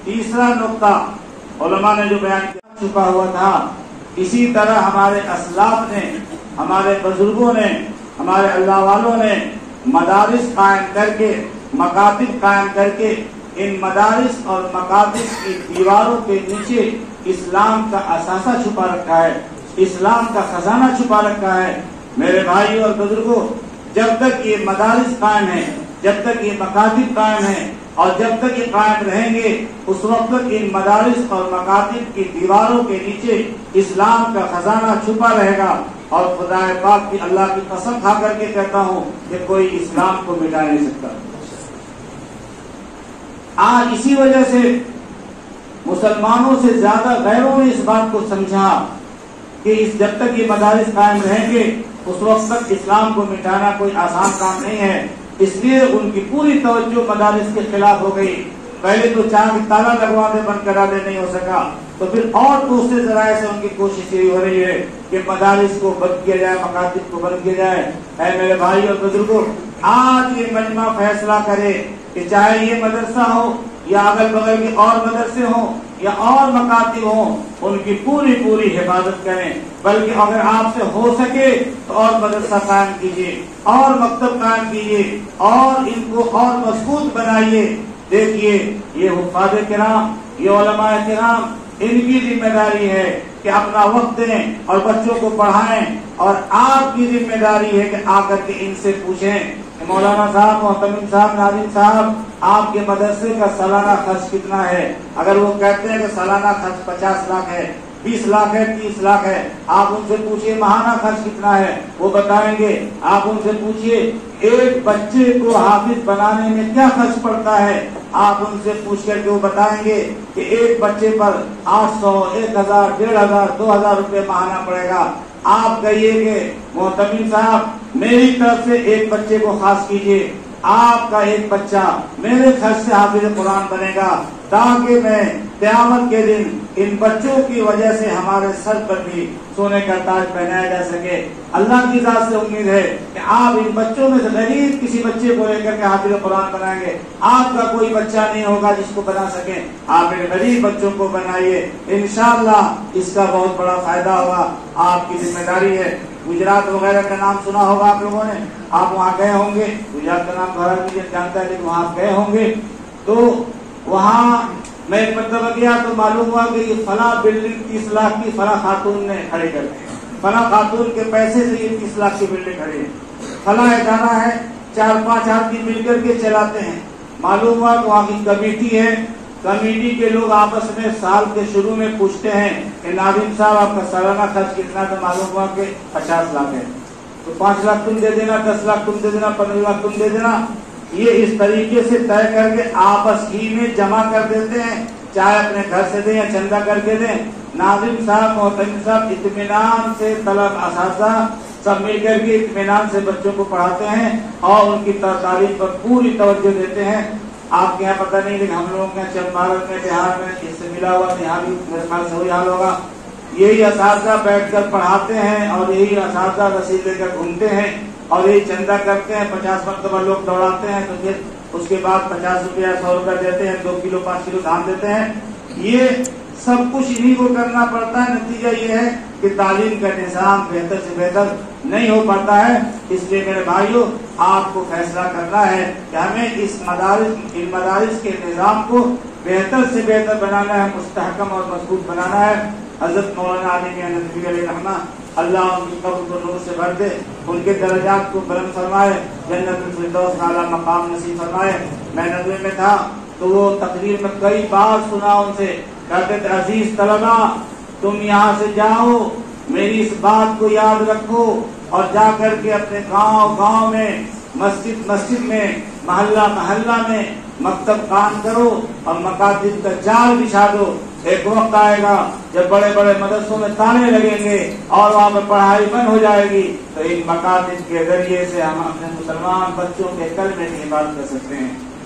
تیسرا نقطہ علماء نے جو بیان کیا چکا ہوا تھا، اسی طرح ہمارے اسلاف نے، ہمارے بزرگوں نے، ہمارے اللہ والوں نے مدارس قائم کر کے، مکاتب قائم کر کے، ان مدارس اور مکاتب کی دیواروں کے نیچے اسلام کا اثاثہ چھپا رکھا ہے، اسلام کا خزانہ چھپا رکھا ہے۔ میرے بھائیوں اور بزرگوں، جب تک یہ مدارس قائم ہیں، جب تک یہ مکاتب قائم ہیں اور جب تک یہ قائم رہیں گے، اس وقت تک ان مدارس اور مکاتب کی دیواروں کے نیچے اسلام کا خزانہ چھپا رہے گا۔ اور خدا پاک کی اللہ کی قسم کھا کر کے کہتا ہوں کہ کوئی اسلام کو مٹا نہیں سکتا۔ آج اسی وجہ سے مسلمانوں سے زیادہ غیروں نے اس بات کو سمجھا کہ جب تک یہ مدارس قائم رہیں گے اس وقت تک اسلام کو مٹانا کوئی آسان کام نہیں ہے، اس لیے ان کی پوری توجہ مدارس کے خلاف ہو گئی۔ پہلے تو چاند تالا لگوا دے، بند کرا دے، نہیں ہو سکا، تو پھر اور دوسرے ذرائع سے ان کی کوشش یہ ہو رہی ہے کہ مدارس کو بند کیا جائے، مکاتب کو بند کیا جائے۔ اے میرے بھائی اور بزرگوں، آج یہ مجمع فیصلہ کرے کہ چاہے یہ مدرسہ ہو یا اگل بغل کے اور مدرسے ہوں یا اور مکاتب ہوں، ان کی پوری پوری حفاظت کریں، بلکہ اگر آپ سے ہو سکے تو اور مدرسہ قائم کیجیے، اور مکتب قائم کیجیے، اور ان کو اور مضبوط بنائیے۔ دیکھیے، یہ حفاظ کرام، یہ علماء کرام، ان کی ذمہ داری ہے کہ اپنا وقت دیں اور بچوں کو پڑھائیں، اور آپ کی ذمہ داری ہے کہ آ کر کے ان سے پوچھیں کہ مولانا صاحب، محتمم صاحب، ناظم صاحب، آپ کے مدرسے کا سالانہ خرچ کتنا ہے؟ اگر وہ کہتے ہیں کہ سالانہ خرچ 50 لاکھ ہے، 20 لاکھ ہے، 30 لاکھ ہے، آپ ان سے پوچھئے ماہانہ خرچ کتنا ہے، وہ بتائیں گے۔ آپ ان سے پوچھئے ایک بچے کو حافظ بنانے میں کیا خرچ پڑتا ہے، آپ ان سے پوچھ کر کے وہ بتائیں گے کہ ایک بچے پر 800، 1000، 1500، 2000 روپے ماہانہ پڑے گا۔ آپ کہیے کہ محتمم صاحب میری طرف سے ایک بچے کو خاص کیجئے، آپ کا ایک بچہ میرے خرچ سے حافظ قرآن بنے گا، تاکہ میں قیامت کے دن ان بچوں کی وجہ سے ہمارے سر پر بھی سونے کا تاج پہنایا جا سکے۔ اللہ کی ذات سے امید ہے کہ آپ ان بچوں میں سے غریب کسی بچے کو لے کر کے حافظ قرآن بنائیں گے۔ آپ کا کوئی بچہ نہیں ہوگا جس کو بنا سکیں، آپ ان غریب بچوں کو بنائیے، انشاءاللہ اس کا بہت بڑا فائدہ ہوگا۔ آپ کی ذمہ داری ہے۔ گجرات وغیرہ کا نام سنا ہوگا آپ لوگوں نے، آپ وہاں گئے ہوں گے، گجرات کا نام گھر مجھے جانتا ہے لیکن وہاں گئے ہوں گے، تو وہاں میں ایک مرتبہ گیا تو معلوم ہوا کہ یہ فلاں بلڈنگ 30 لاکھ کی فلاں خاتون نے کھڑی کر دی، فلاں خاتون کے پیسے سے یہ 30 لاکھ کی بلڈنگ کھڑی ہے، فلاں ادارہ ہے 4-5 آدمی مل کر کے چلاتے ہیں۔ معلوم ہوا کہ وہاں کی کمیٹی ہے، کمیٹی کے لوگ آپس میں سال کے شروع میں پوچھتے ہیں کہ ناظم صاحب آپ کا سالانہ خرچ کتنا، تو معلوم ہوا کہ 50 لاکھ ہے، تو 5 لاکھ تم دے دینا، 10 لاکھ تم دے دینا، 15 لاکھ تم دے دینا۔ یہ اس طریقے سے طے کر کے آپس ہی میں جمع کر دیتے ہیں، چاہے اپنے گھر سے دیں یا چندہ کر کے دیں۔ ناظم صاحب، محتمم صاحب اطمینان سے طلب اساتذہ سب مل کر کے اطمینان سے بچوں کو پڑھاتے ہیں اور ان کی تعلیم پر پوری توجہ دیتے ہیں۔ آپ کے یہاں پتہ نہیں لیکن ہم لوگوں کے یہاں چمپارن میں، بہار میں اس سے ملا ہوا، یہاں بھی میرے خیال سے وہی حال ہوگا۔ یہی اساتذہ بیٹھ کر پڑھاتے ہیں اور یہی اساتذہ رسید لے کر گھومتے ہیں اور یہی چندہ کرتے ہیں، 50 مرتبہ لوگ دوڑاتے ہیں، تو پھر اس کے بعد 50 روپیہ 100 روپیہ دیتے ہیں، 2 کلو 5 کلو دھان دیتے ہیں۔ یہ سب کچھ انہیں کو کرنا پڑتا ہے۔ نتیجہ یہ ہے کہ تعلیم کا نظام بہتر سے بہتر نہیں ہو پاتا ہے۔ اس لیے میرے بھائیوں، آپ کو فیصلہ کرنا ہے کہ ہمیں ان مدارس کے نظام کو بہتر سے بہتر بنانا ہے، مستحکم اور مضبوط بنانا ہے۔ حضرت مولانا علی میاں ندوی علیہ رحمہ، اللہ ان کی قبر کو نور سے بھر دے، ان کے درجات کو بلند فرمائے، جنت الفردوس اعلیٰ مقام نصیب فرمائے۔ میں ندوے میں تھا تو وہ تقریر میں کئی بار سنا ان سے، کہتے تھے عزیز طلبا، تم یہاں سے جاؤ، میری اس بات کو یاد رکھو اور جا کر کے اپنے گاؤں میں، مسجد میں، محلہ میں مکتب قائم کرو اور مکاتب کا جال بچھا دو۔ ایک وقت آئے گا جب بڑے بڑے مدرسوں میں تانے لگیں گے اور وہاں میں پڑھائی بند ہو جائے گی، تو ان مکاتب کے ذریعے سے ہم اپنے مسلمان بچوں کے کلمے کی حفاظت کر سکتے ہیں۔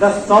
10 100